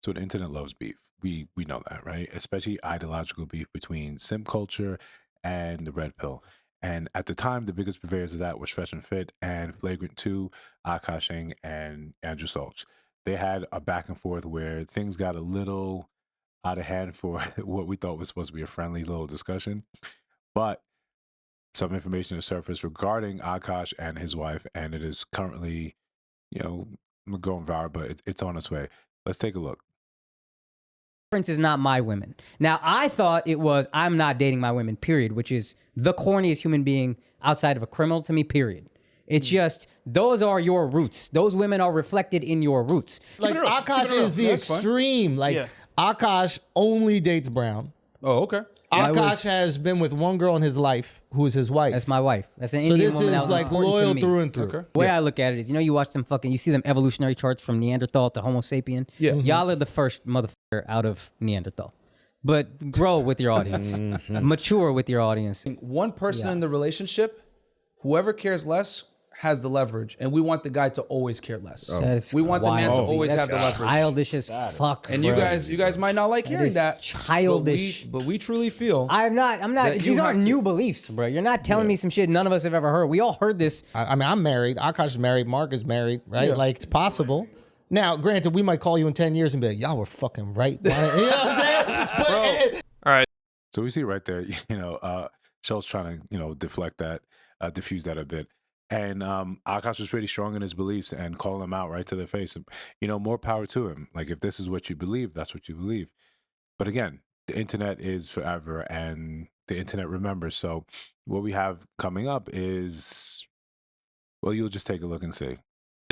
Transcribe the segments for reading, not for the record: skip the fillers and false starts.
So the internet loves beef. We know that, right? Especially ideological beef between simp culture and the red pill. And at the time, the biggest purveyors of that was Fresh and Fit and Flagrant 2, Akash and Andrew Solch. They had a back and forth where things got a little out of hand for what we thought was supposed to be a friendly little discussion. But some information has surfaced regarding Akash and his wife, and it is currently, going viral, but it's on its way. Let's take a look. Is not my women. Now, I thought it was I'm not dating my women, period, which is the corniest human being outside of a criminal to me, period. It's just, those are your roots. Those women are reflected in your roots. Like, Akash is the extreme. Like, Akash only dates brown. Oh, okay. Akash has been with one girl in his life who is his wife. That's my wife. That's an So Indian this woman. is like loyal through and through. Okay. The way I look at it is, you watch them you see them evolutionary charts from Neanderthal to Homo sapien. Yeah. Y'all are the first motherfucker out of Neanderthal. But grow with your audience. Mature with your audience. One person in the relationship, whoever cares less has the leverage, and we want the guy to always care less. We want the man to always have the leverage. Childish as fuck. And you guys might not like hearing that. Childish. But we truly feel. I'm not. These aren't new beliefs, bro. You're not telling me some shit none of us have ever heard. We all heard this. I mean, I'm married. Akash is married. Mark is married, right? Yeah. Like, it's possible. Now, granted, we might call you in 10 years and be like, y'all were fucking right. You know what I'm saying? But, all right. So we see right there, Schultz trying to, deflect that, diffuse that a bit. And Akash was pretty strong in his beliefs and calling them out right to their face. More power to him. Like, if this is what you believe, that's what you believe. But again, the internet is forever and the internet remembers. So what we have coming up is, well, you'll just take a look and see.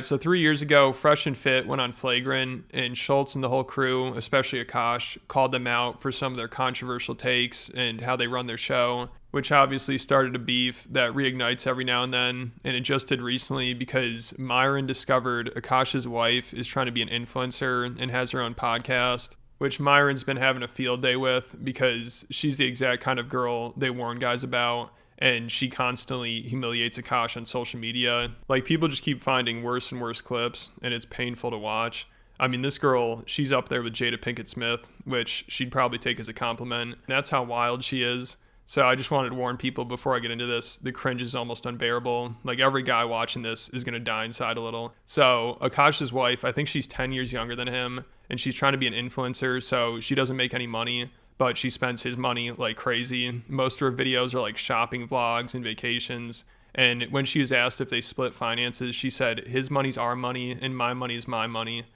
So 3 years ago, Fresh and Fit went on Flagrant, and Schultz and the whole crew, especially Akash, called them out for some of their controversial takes and how they run their show, which obviously started a beef that reignites every now and then. And it just did recently because Myron discovered Akash's wife is trying to be an influencer and has her own podcast, which Myron's been having a field day with because she's the exact kind of girl they warn guys about. And she constantly humiliates Akash on social media. Like, people just keep finding worse and worse clips, and it's painful to watch. I mean, this girl, she's up there with Jada Pinkett Smith, which she'd probably take as a compliment. That's how wild she is. So I just wanted to warn people before I get into this, the cringe is almost unbearable. Like, every guy watching this is going to die inside a little. So Akash's wife, I think she's 10 years younger than him, and she's trying to be an influencer, so she doesn't make any money, but she spends his money like crazy. Most of her videos are like shopping vlogs and vacations. And when she was asked if they split finances, she said, his money's our money and my money is my money.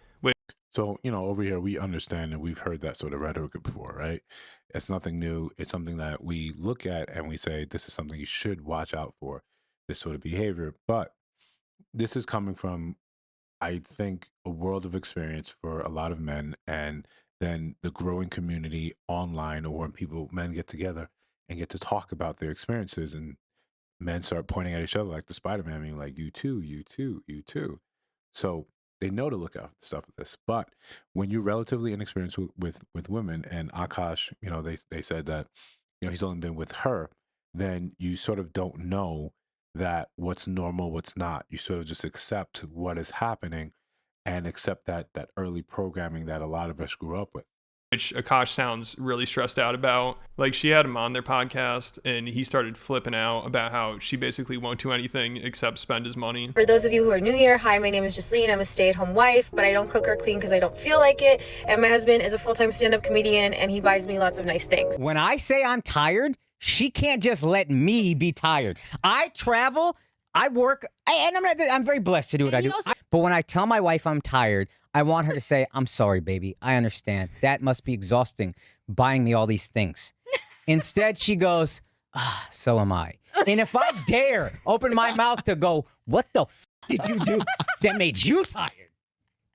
So, over here, we understand and we've heard that sort of rhetoric before, right? It's nothing new. It's something that we look at and we say, this is something you should watch out for, this sort of behavior. But this is coming from, I think, a world of experience for a lot of men, and then the growing community online, or when men get together and get to talk about their experiences, and men start pointing at each other like the Spider-Man, being like, you too, you too, you too. So they know to look out for stuff like this. But when you're relatively inexperienced with women, and Akash, they said that, he's only been with her, then you sort of don't know that what's normal, what's not. You sort of just accept what is happening and accept that early programming that a lot of us grew up with. Which Akash sounds really stressed out about. Like, she had him on their podcast and he started flipping out about how she basically won't do anything except spend his money. For those of you who are new here, hi, my name is Jasleen. I'm a stay-at-home wife, but I don't cook or clean because I don't feel like it. And my husband is a full-time stand-up comedian and he buys me lots of nice things. When I say I'm tired, she can't just let me be tired. I travel, I work, and I'm very blessed to do what I do. But when I tell my wife I'm tired, I want her to say, I'm sorry, baby. I understand. That must be exhausting, buying me all these things. Instead, she goes, so am I. And if I dare open my mouth to go, what the f did you do that made you tired?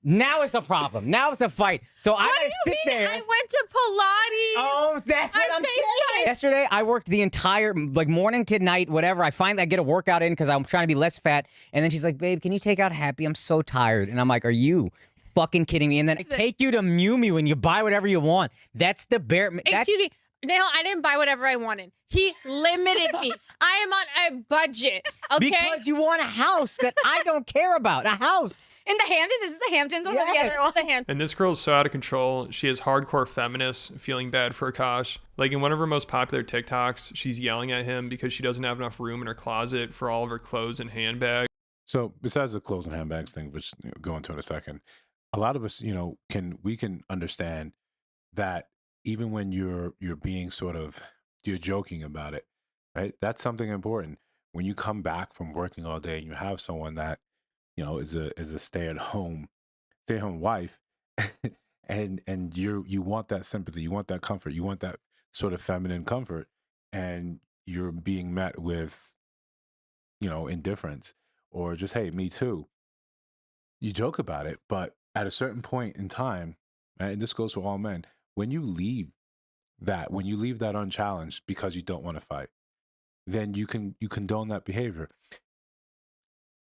Now it's a problem. Now it's a fight. So I gotta sit there. I went to Pilates. Oh, that's what I'm saying. Yesterday, I worked the entire, morning to night, whatever. I get a workout in because I'm trying to be less fat. And then she's like, babe, can you take out Happy? I'm so tired. And I'm like, are you fucking kidding me? And then I take you to Mew Mew and you buy whatever you want. That's the bare. Excuse me. Nail, I didn't buy whatever I wanted. He limited me. I am on a budget. Okay. Because you want a house that I don't care about. A house. In the Hamptons? Is this the Hamptons or the Yes. other one? The Hamptons. And this girl's so out of control. She has hardcore feminists feeling bad for Akash. Like in one of her most popular TikToks, she's yelling at him because she doesn't have enough room in her closet for all of her clothes and handbags. So besides the clothes and handbags thing, which go into in a second, a lot of us, we can understand that even when you're being you're joking about it, right? That's something important. When you come back from working all day and you have someone that, is a stay-at-home wife, and you want that sympathy, you want that comfort, you want that sort of feminine comfort, and you're being met with, indifference or just, hey, me too. You joke about it, but at a certain point in time, and this goes for all men, when you leave that unchallenged because you don't want to fight, then you condone that behavior.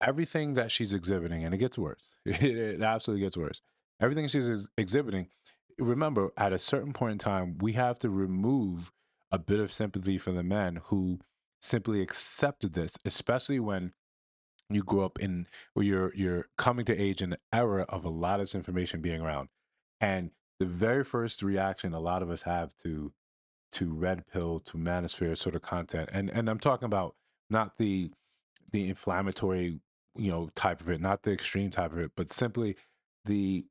Everything that she's exhibiting, and it gets worse. It absolutely gets worse. Everything she's exhibiting, remember, at a certain point in time, we have to remove a bit of sympathy for the men who simply accepted this, especially when you grew up in, or you're coming to age in the era of a lot of this information being around. And the very first reaction a lot of us have to red pill, to manosphere sort of content, and I'm talking about not the inflammatory, type of it, not the extreme type of it, but simply the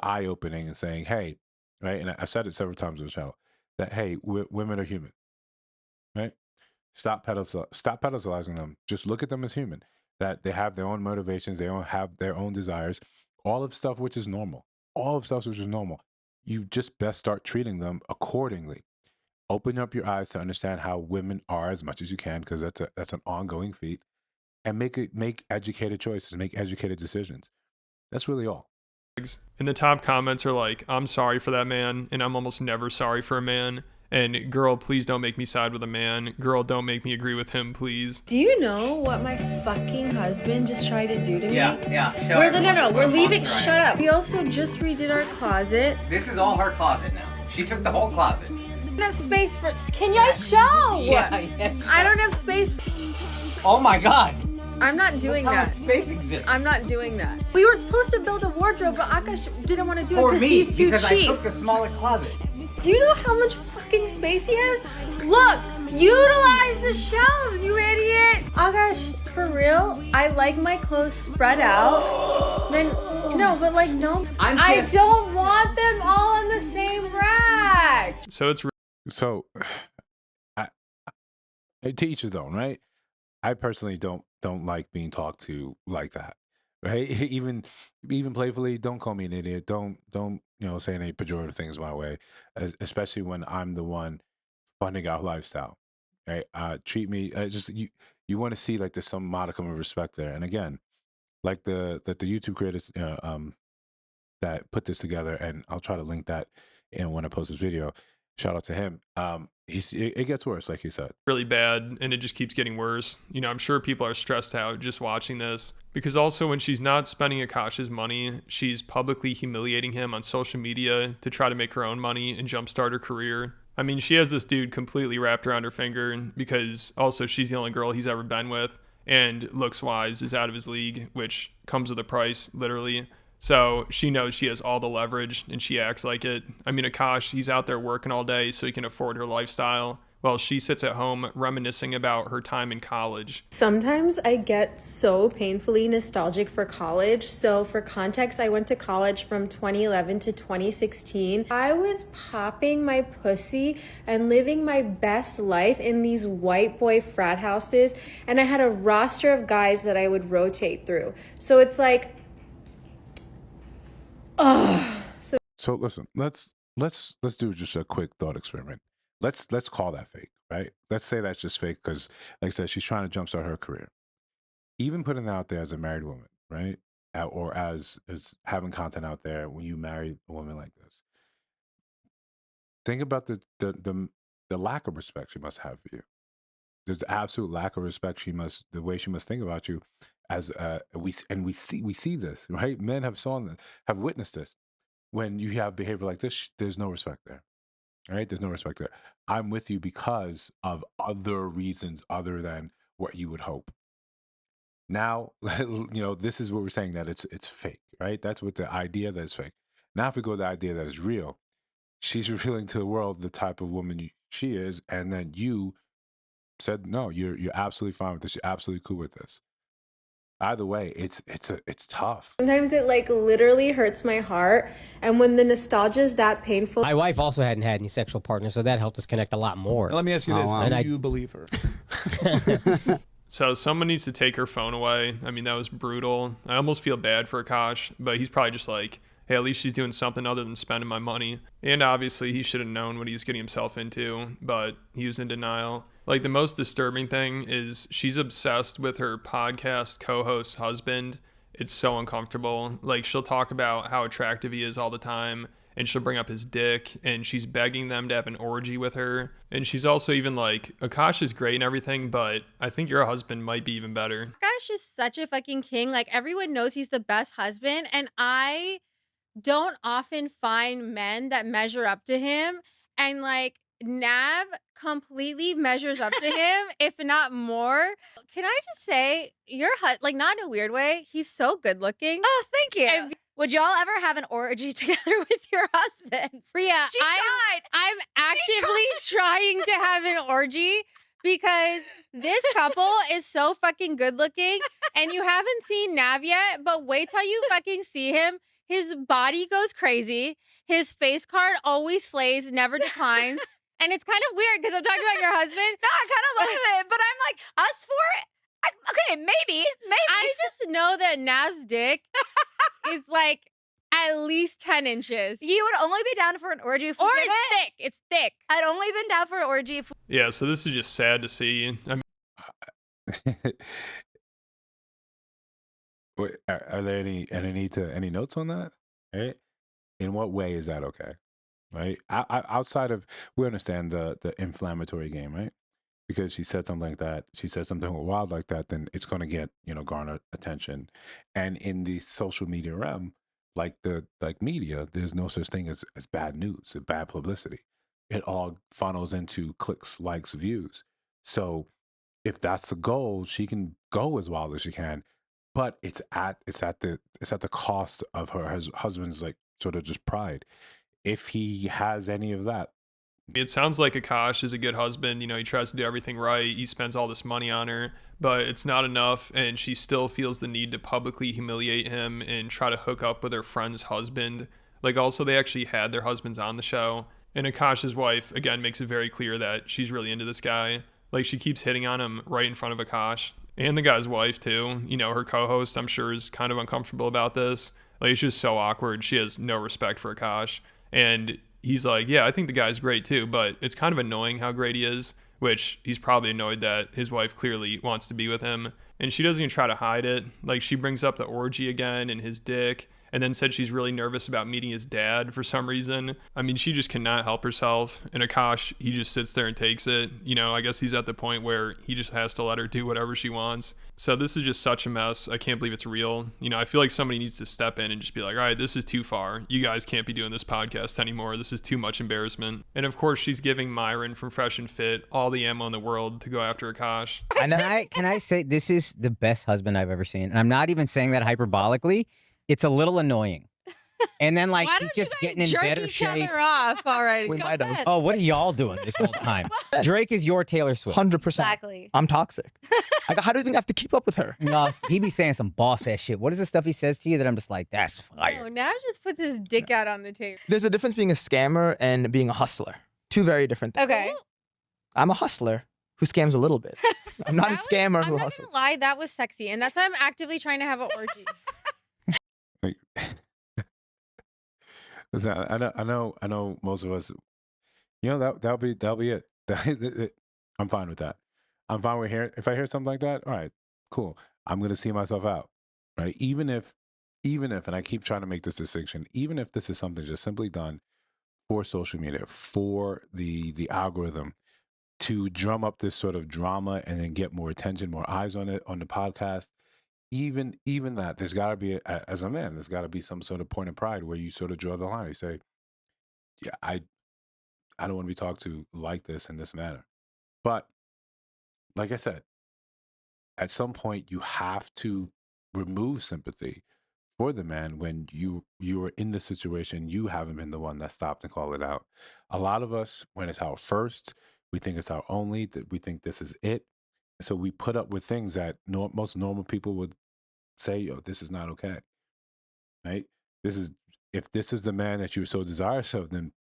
eye opening and saying, hey, right? And I've said it several times on the channel that, hey, women are human, right? Stop pedestalizing them. Just look at them as human. That they have their own motivations, they have their own desires, all of stuff which is normal. All of stuff which is normal. You just best start treating them accordingly. Open up your eyes to understand how women are as much as you can, because that's an ongoing feat, and make educated choices, make educated decisions. That's really all. And the top comments are like, I'm sorry for that man, and I'm almost never sorry for a man. And girl, please don't make me side with a man. Girl, don't make me agree with him, please. Do you know what my fucking husband just tried to do to me? Yeah. We're leaving. Shut up. We also just redid our closet. This is all her closet now. She took the whole closet. I don't have space for. Can you show? Yeah. I don't have space. Oh my God. I'm not doing that. Space exists. I'm not doing that. We were supposed to build a wardrobe, but Akash didn't want to do it For because me, he's too because cheap. I took the smaller closet. Do you know how much fucking space he has? Look, utilize the shelves, you idiot. Akash, for real, I like my clothes spread out. Then, no, but like, no. I don't want them all on the same rack. So it's So, to each his own, right? I personally don't like being talked to like that, right? Even playfully, don't call me an idiot. Don't say any pejorative things my way, especially when I'm the one funding our lifestyle, right? Treat me just you want to see like there's some modicum of respect there. And again, like the YouTube creators that put this together, and I'll try to link that in when I post this video. Shout out to him. It gets worse, like you said. really bad, and it just keeps getting worse. I'm sure people are stressed out just watching this, because also when she's not spending Akash's money, she's publicly humiliating him on social media to try to make her own money and jumpstart her career. I mean, she has this dude completely wrapped around her finger, because also she's the only girl he's ever been with, and looks-wise is out of his league, which comes with a price, literally. So she knows she has all the leverage, and she acts like it. I mean, Akash, he's out there working all day so he can afford her lifestyle, while she sits at home reminiscing about her time in college. Sometimes I get so painfully nostalgic for college. So for context, I went to college from 2011 to 2016. I was popping my pussy and living my best life in these white boy frat houses, and I had a roster of guys that I would rotate through. So it's like, So listen, let's do just a quick thought experiment. Let's call that fake, right? Let's say that's just fake because, like I said, she's trying to jumpstart her career. Even putting that out there as a married woman, right? Or as having content out there when you marry a woman like this. Think about the lack of respect she must have for you. There's absolute lack of respect the way she must think about you, as we see this, right? Men have witnessed this. When you have behavior like this, there's no respect there. right? There's no respect there. I'm with you because of other reasons other than what you would hope. Now, this is what we're saying, that it's fake, right? That's what the idea that is fake. Now, if we go to the idea that is real, she's revealing to the world the type of woman she is, and then you said no, you're absolutely fine with this, you're absolutely cool with this. Either way, it's tough. Sometimes it like literally hurts my heart, and when the nostalgia is that painful. My wife also hadn't had any sexual partners, so that helped us connect a lot more. Now, let me ask you this: do you believe her? So someone needs to take her phone away. I mean, that was brutal. I almost feel bad for Akash, but he's probably just like, hey, at least she's doing something other than spending my money. And obviously, he should have known what he was getting himself into, but he was in denial. Like, the most disturbing thing is she's obsessed with her podcast co-host's husband. It's so uncomfortable. Like, she'll talk about how attractive he is all the time, and she'll bring up his dick, and she's begging them to have an orgy with her. And she's also even like, Akash is great and everything, but I think your husband might be even better. Akash is such a fucking king. Like, everyone knows he's the best husband, and I don't often find men that measure up to him. And like, Nav completely measures up to him, if not more. Can I just say, like, not in a weird way, he's so good looking. Oh, thank you. Would y'all ever have an orgy together with your husbands? Priya, She tried. I'm actively trying to have an orgy because this couple is so fucking good looking, and you haven't seen Nav yet, but wait till you fucking see him. His body goes crazy. His face card always slays, never declines. And it's kind of weird because I'm talking about your husband. No, I kind of love it, but I'm like, us for it? Okay, maybe. I just know that Nav's dick is like at least 10 inches. You would only be down for an orgy if we did it's it? thick. It's thick. I'd only been down for an orgy if Yeah, so this is just sad to see. I mean, Wait, are there any notes on that? Right? In what way is that okay? Right? Outside of, we understand the inflammatory game, right? Because she said something like that, she said something wild like that, then it's going to get garner attention. And in the social media realm, like media, there's no such thing as bad news, bad publicity. It all funnels into clicks, likes, views. So if that's the goal, she can go as wild as she can, but it's at the cost of her husband's like sort of just pride. If he has any of that. it sounds like Akash is a good husband. He tries to do everything right. He spends all this money on her, but it's not enough. And she still feels the need to publicly humiliate him and try to hook up with her friend's husband. Like, also, they actually had their husbands on the show. And Akash's wife, again, makes it very clear that she's really into this guy. Like, she keeps hitting on him right in front of Akash. And the guy's wife, too. Her co-host, I'm sure, is kind of uncomfortable about this. Like, it's just so awkward. She has no respect for Akash. And he's like, yeah, I think the guy's great too, but it's kind of annoying how great he is, which he's probably annoyed that his wife clearly wants to be with him. And she doesn't even try to hide it. Like, she brings up the orgy again and his dick, and then said she's really nervous about meeting his dad for some reason. I mean, she just cannot help herself. And Akash, he just sits there and takes it. I guess he's at the point where he just has to let her do whatever she wants. So this is just such a mess. I can't believe it's real. I feel like somebody needs to step in and just be like, all right, this is too far. You guys can't be doing this podcast anymore. This is too much embarrassment. And of course, she's giving Myron from Fresh and Fit all the ammo in the world to go after Akash. And can I say, this is the best husband I've ever seen. And I'm not even saying that hyperbolically. It's a little annoying. And then like he's just getting in better shape. Other off already. We might have. Oh, what are y'all doing this whole time? Drake is your Taylor Swift. 100%. Exactly. I'm toxic. How do you think I have to keep up with her? No, he be saying some boss ass shit. What is the stuff he says to you that I'm just like, that's fire? Oh, Nav just puts his dick out on the table. There's a difference being a scammer and being a hustler. Two very different things. Okay. I'm a hustler who scams a little bit. I'm not a scammer who I'm not hustles. gonna lie, that was sexy, and that's why I'm actively trying to have an orgy. Listen, I know most of us, that'll be it. I'm fine with that. I'm fine with hearing, if I hear something like that, all right, cool. I'm going to see myself out, right? Even if, and I keep trying to make this distinction, even if this is something just simply done for social media, for the algorithm, to drum up this sort of drama and then get more attention, more eyes on it, on the podcast, even that, there's got to be, as a man, there's got to be some sort of point of pride where you sort of draw the line. You say, yeah, I don't want to be talked to like this in this manner. But like I said, at some point you have to remove sympathy for the man when you are in the situation. You haven't been the one that stopped and called it out. A lot of us, when it's our first, we think it's our only, that we think this is it. So we put up with things that most normal people would say, yo, this is not okay. Right? This is, if this is the man that you're so desirous of, then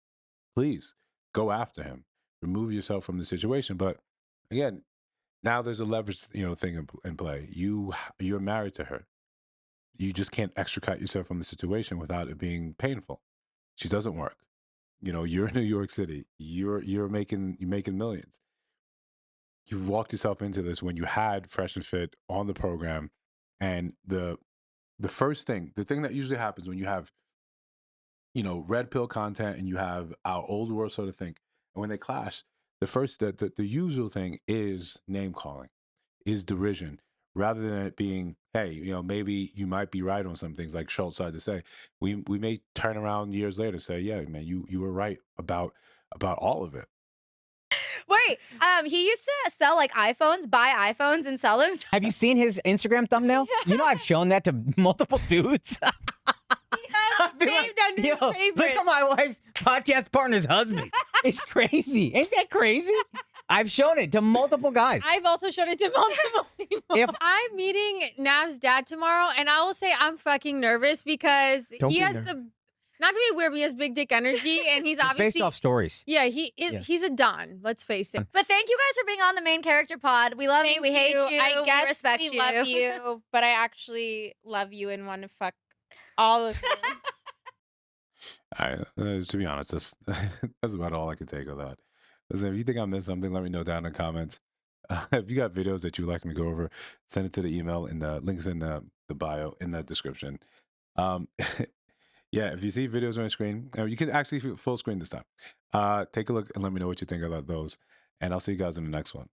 please go after him. Remove yourself from the situation. But again, now there's a leverage, thing in play. You're married to her. You just can't extricate yourself from the situation without it being painful. She doesn't work. You're in New York City. You're making millions. You walked yourself into this when you had Fresh and Fit on the program, and the first thing, the thing that usually happens when you have red pill content and you have our old world sort of thing, and when they clash, the usual thing is name calling, is derision, rather than it being, hey, maybe you might be right on some things, like Schultz tried to say. We may turn around years later and say, yeah, man, you were right about all of it. Wait, he used to sell like iPhones, buy iPhones and sell them. Have you seen his Instagram thumbnail? I've shown that to multiple dudes. Saved under his favorite. Look at my wife's podcast partner's husband. It's crazy. Ain't that crazy? I've shown it to multiple guys. I've also shown it to multiple people. I'm meeting Nav's dad tomorrow, and I will say I'm fucking nervous because he has the, not to be weird, but he has big dick energy, and he's obviously based off stories. Yeah, he's a don. Let's face it. But thank you guys for being on the Main Character Pod. We love you. We hate you. I guess we respect we you. love you, but I actually love you and want to fuck all of you. To be honest, that's about all I can take of that. Listen, if you think I missed something, let me know down in the comments. If you got videos that you'd like me to go over, send it to the email, and the links in the bio, in the description. Yeah, if you see videos on your screen, you can actually full screen this time. Take a look and let me know what you think about those. And I'll see you guys in the next one.